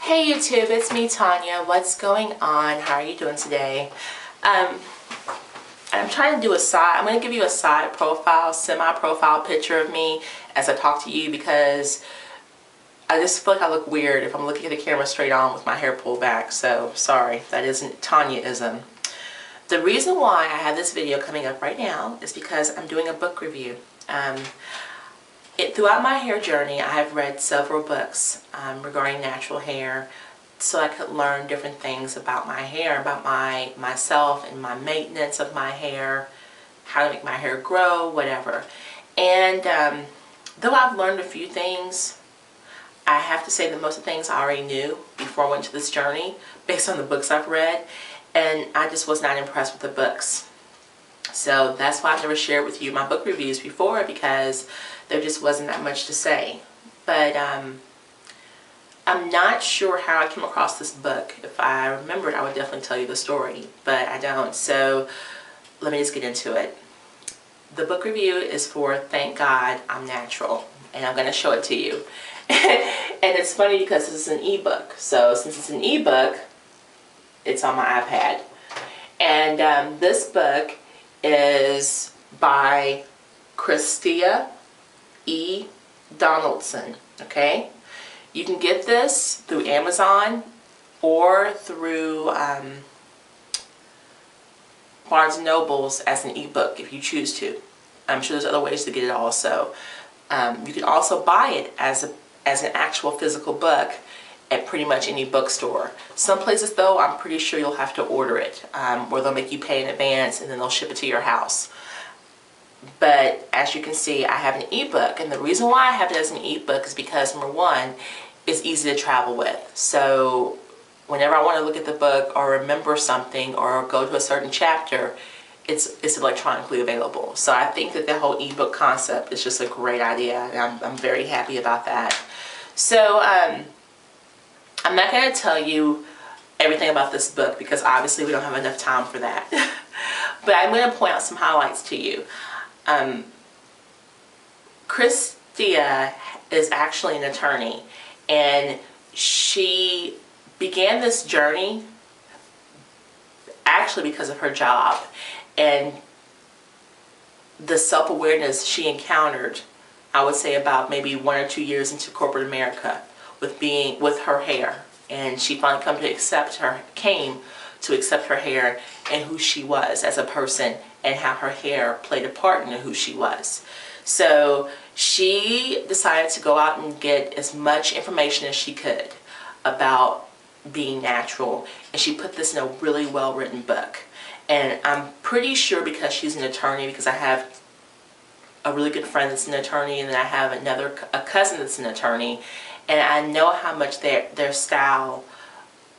Hey YouTube, it's me Tanya. What's going on? How are you doing today? I'm trying to do I'm going to give you a side profile, semi-profile picture of me as I talk to you because I just feel like I look weird if I'm looking at the camera straight on with my hair pulled back. So sorry, that isn't Tanya-ism. The reason why I have this video coming up right now is because I'm doing a book review. Throughout my hair journey, I have read several books regarding natural hair so I could learn different things about my hair, about myself and my maintenance of my hair, how to make my hair grow, whatever. And though I've learned a few things, I have to say that most of the things I already knew before I went to this journey based on the books I've read, and I just was not impressed with the books. So that's why I've never shared with you my book reviews before, because there just wasn't that much to say. But I'm not sure how I came across this book. If I remembered, I would definitely tell you the story, but I don't. So let me just get into it. The book review is for Thank God I'm Natural, and I'm going to show it to you. And it's funny because this is an ebook. So since it's an ebook, it's on my iPad. And this book is by Christia E. Donaldson. Okay, you can get this through Amazon or through Barnes & Nobles as an ebook if you choose to. I'm sure there's other ways to get it also. You can also buy it as an actual physical book at pretty much any bookstore. Some places though, I'm pretty sure you'll have to order it, or they'll make you pay in advance and then they'll ship it to your house. But as you can see, I have an ebook, and the reason why I have it as an ebook is because, number one, it's easy to travel with. So whenever I want to look at the book or remember something or go to a certain chapter, it's electronically available. So I think that the whole ebook concept is just a great idea, and I'm very happy about that. So I'm not going to tell you everything about this book because obviously we don't have enough time for that. But I'm going to point out some highlights to you. Christia is actually an attorney, and she began this journey actually because of her job and the self-awareness she encountered, I would say about maybe 1 or 2 years into corporate America with her hair. And she finally came to accept her hair and who she was as a person, and how her hair played a part in who she was. So she decided to go out and get as much information as she could about being natural, and she put this in a really well written book. And I'm pretty sure, because she's an attorney, because I have a really good friend that's an attorney, and then I have a cousin that's an attorney, and I know how much their style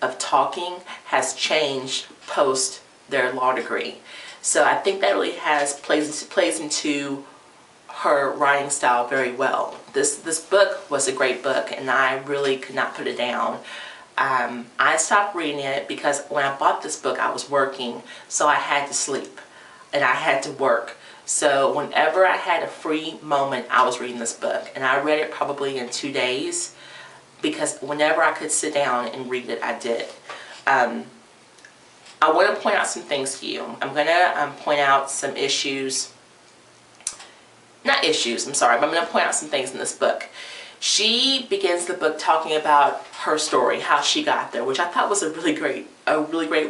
of talking has changed post their law degree. So I think that really plays into her writing style very well. This book was a great book, and I really could not put it down. I stopped reading it because when I bought this book I was working, so I had to sleep and I had to work. So whenever I had a free moment, I was reading this book, and I read it probably in 2 days, because whenever I could sit down and read it, I did. I want to point out some things to you. I'm going to point out some issues. Not issues, I'm sorry, but I'm going to point out some things in this book. She begins the book talking about her story, how she got there, which I thought was a really great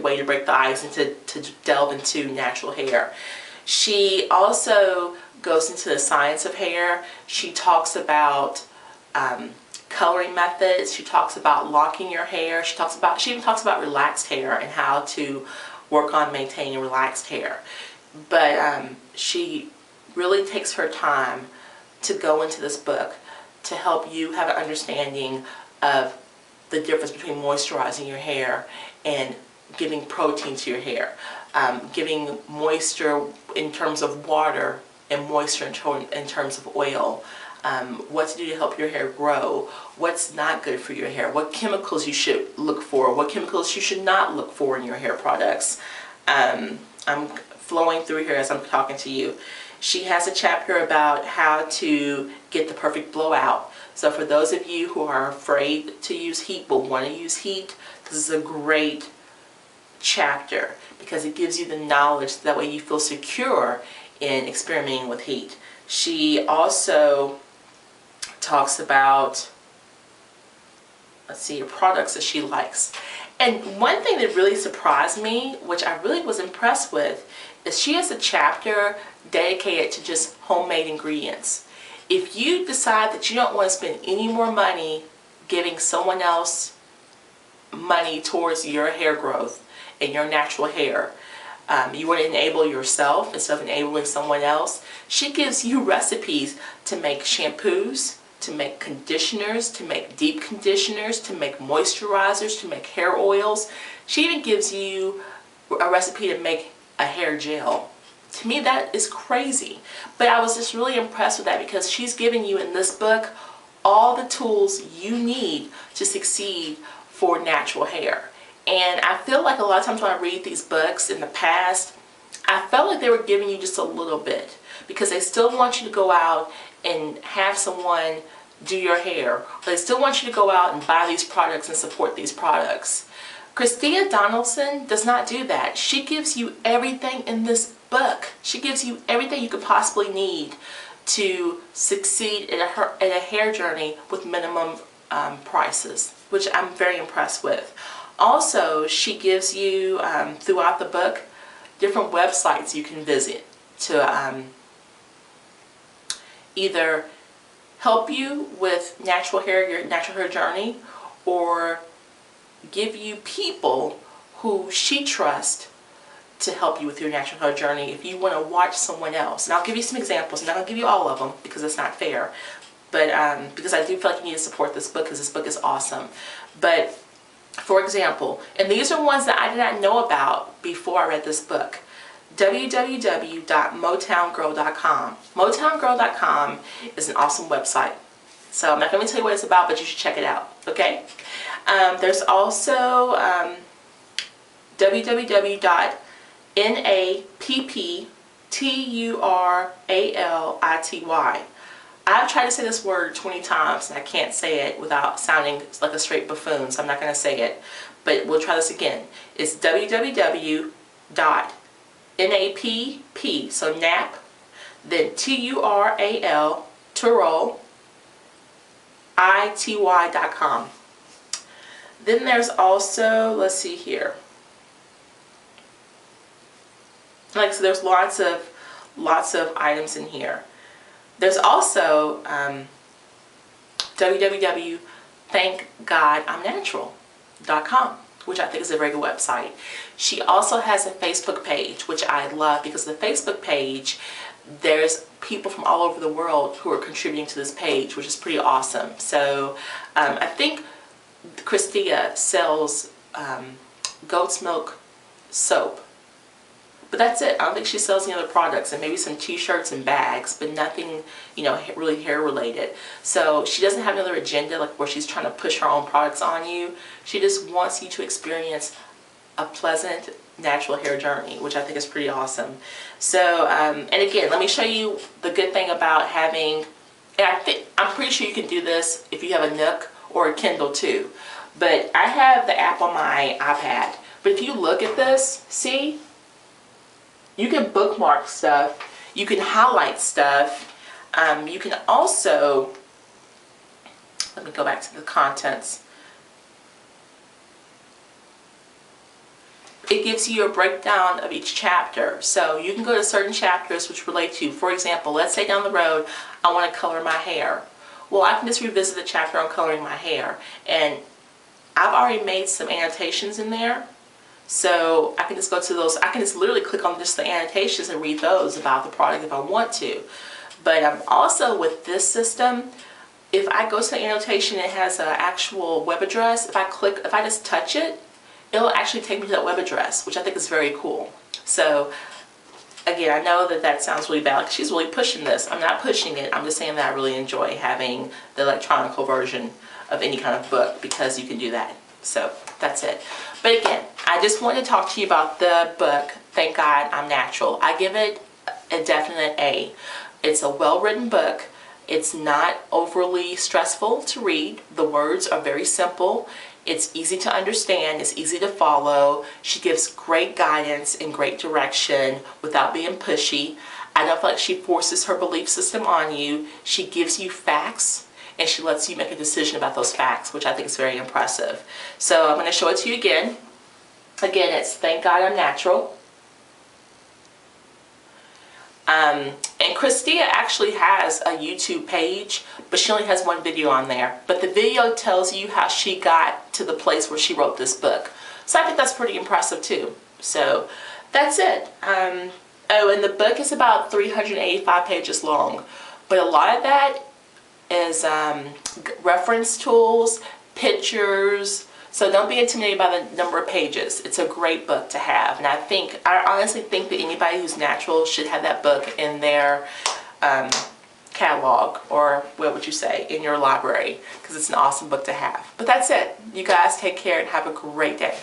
way to break the ice and to delve into natural hair. She also goes into the science of hair. She talks about coloring methods. She talks about locking your hair. She even talks about relaxed hair and how to work on maintaining relaxed hair. But she really takes her time to go into this book to help you have an understanding of the difference between moisturizing your hair and giving protein to your hair, giving moisture in terms of water and moisture in terms of oil. What to do to help your hair grow, what's not good for your hair, what chemicals you should look for, what chemicals you should not look for in your hair products. I'm flowing through here as I'm talking to you. She has a chapter about how to get the perfect blowout. So for those of you who are afraid to use heat but want to use heat, this is a great chapter because it gives you the knowledge, that way you feel secure in experimenting with heat. She also talks about, let's see, products that she likes. And one thing that really surprised me, which I really was impressed with, is she has a chapter dedicated to just homemade ingredients. If you decide that you don't want to spend any more money giving someone else money towards your hair growth and your natural hair, you want to enable yourself instead of enabling someone else, she gives you recipes to make shampoos, to make conditioners, to make deep conditioners, to make moisturizers, to make hair oils. She even gives you a recipe to make a hair gel. To me, that is crazy. But I was just really impressed with that because she's giving you in this book all the tools you need to succeed for natural hair. And I feel like a lot of times when I read these books in the past, I felt like they were giving you just a little bit because they still want you to go out and have someone do your hair. They still want you to go out and buy these products and support these products. Christia Donaldson does not do that. She gives you everything in this book. She gives you everything you could possibly need to succeed in a hair journey with minimum prices, which I'm very impressed with. Also, she gives you, throughout the book, different websites you can visit to either help you with your natural hair journey, or give you people who she trusts to help you with your natural hair journey if you want to watch someone else. And I'll give you some examples. I'm not going to give you all of them because it's not fair. But because I do feel like you need to support this book because this book is awesome. But for example, and these are ones that I did not know about before I read this book. www.motowngirl.com. Motowngirl.com is an awesome website. So I'm not going to tell you what it's about, but you should check it out. Okay? There's also www.nappturality. I've tried to say this word 20 times and I can't say it without sounding like a straight buffoon, so I'm not going to say it. But we'll try this again. It's www.napp, so nap, then TURAL, Tural, ITY.com. Then there's also, let's see here. Like, so there's lots of items in here. There's also www.thankgodimnatural.com, which I think is a very good website. She also has a Facebook page, which I love because the Facebook page, there's people from all over the world who are contributing to this page, which is pretty awesome. So I think Christia sells goat's milk soap. But that's it. I don't think she sells any other products, and maybe some t-shirts and bags, but nothing, you know, really hair related. So she doesn't have another agenda like where she's trying to push her own products on you. She just wants you to experience a pleasant natural hair journey, which I think is pretty awesome. So, and again, let me show you the good thing about having, and I'm pretty sure you can do this if you have a Nook or a Kindle too. But I have the app on my iPad. But if you look at this, see? You can bookmark stuff, you can highlight stuff, you can also, let me go back to the contents. It gives you a breakdown of each chapter. So you can go to certain chapters which relate to, for example, let's say down the road, I want to color my hair. Well, I can just revisit the chapter on coloring my hair. And I've already made some annotations in there. So I can just go to those, I can just literally click on just the annotations and read those about the product if I want to. But also with this system, if I go to the annotation and it has an actual web address, if I just touch it, it'll actually take me to that web address, which I think is very cool. So again, I know that sounds really bad, like she's really pushing this. I'm not pushing it, I'm just saying that I really enjoy having the electronic version of any kind of book because you can do that. So that's it. But again, I just wanted to talk to you about the book, Thank God I'm Natural. I give it a definite A. It's a well-written book. It's not overly stressful to read. The words are very simple. It's easy to understand. It's easy to follow. She gives great guidance and great direction without being pushy. I don't feel like she forces her belief system on you. She gives you facts and she lets you make a decision about those facts, which I think is very impressive. So I'm going to show it to you again. Again, it's Thank God I'm Natural. And Christia actually has a YouTube page, but she only has one video on there. But the video tells you how she got to the place where she wrote this book. So I think that's pretty impressive too. So that's it. Oh, and the book is about 385 pages long. But a lot of that is reference tools, pictures. So don't be intimidated by the number of pages. It's a great book to have. And I honestly think that anybody who's natural should have that book in their catalog, or what would you say, in your library, because it's an awesome book to have. But that's it. You guys take care and have a great day.